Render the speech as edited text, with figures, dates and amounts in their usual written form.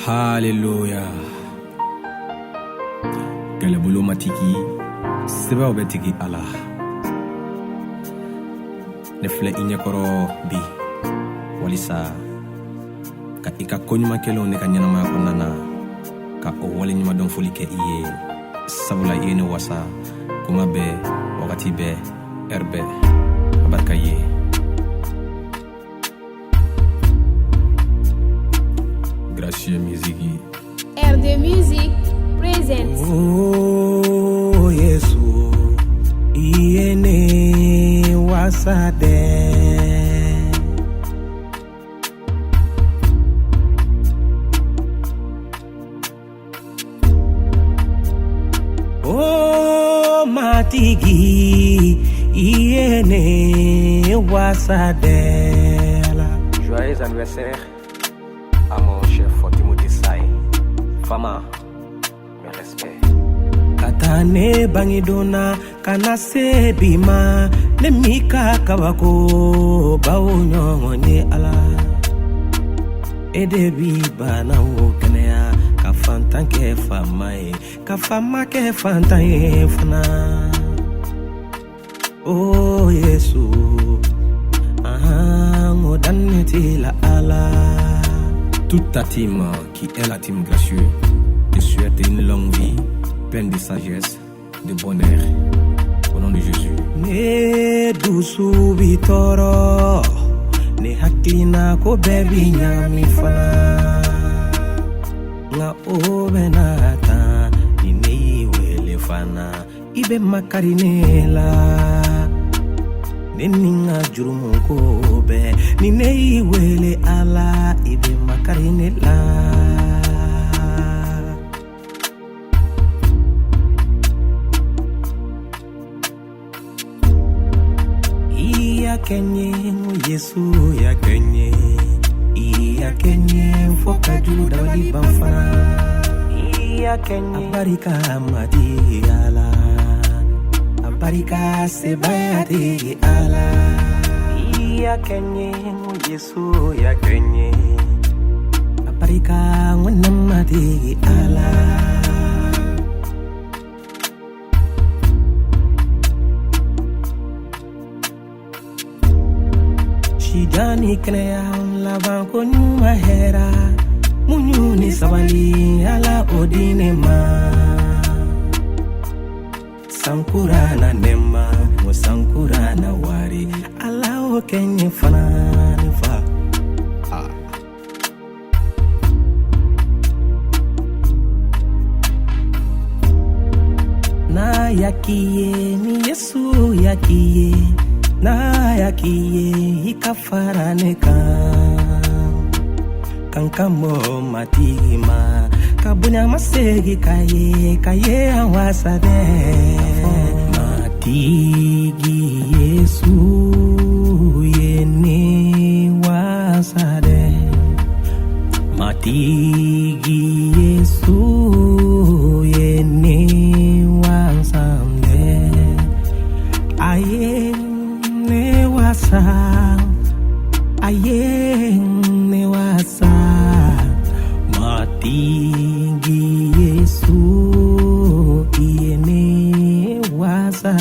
Hallelujah. Galabulu matiki seba obetiki Allah. Nefle inyakoro bi walisa ka ika konyuma kelo ne kanyana ma konana ka o wali nyuma don folike iye sabula yene wasa kuma be wakati be erbe abarka ye. Gracieux musique. RD Music presents. Oh Yesu iene wasade. Oh matigi iene wasadela. Joyeux anniversaire à mon chef Timothée Sai. Fama, mes respects. Katane bangidona kanase bima nemika kabako baunyo nye ala. Edebi bana wokenea kafantan ke famae kafama ke fantan fana. Oh Yesu, ngodaneti la ala. Toute ta team qui est la team Gracieux te souhaite une longue vie, pleine de sagesse, de bonheur. Au nom de Jésus. Ne dusu bitoro, ne haklina ko bebi nyami fana. Nga obenata, ni ne wele fana, ibe makarinela. Neninga jurumu kobe, ni ne wele ala, ibe makarinela. Iya kenye Yesu ya kenye, iya kenye foka juda wali bafana. Iya kenye abarika mati ala, abarika sebayati ala. Iya kenye Yesu ya kenye, abarika mati ala. Shidani kneya laban ko nyuma hera, munyuni sabali ala odine ma. Sankura na nema, mo sankura na wari, ala o kenye fana nifa. Na yakiye ni Yesu yakiye. Na yakiye ikafarane kankamo matima kabunya masegi kaye awasade matigi Yesu yene wasade matigi Yesu yene wasande aye ne wasa aye ne wasa matingi Yesu iye ne wasa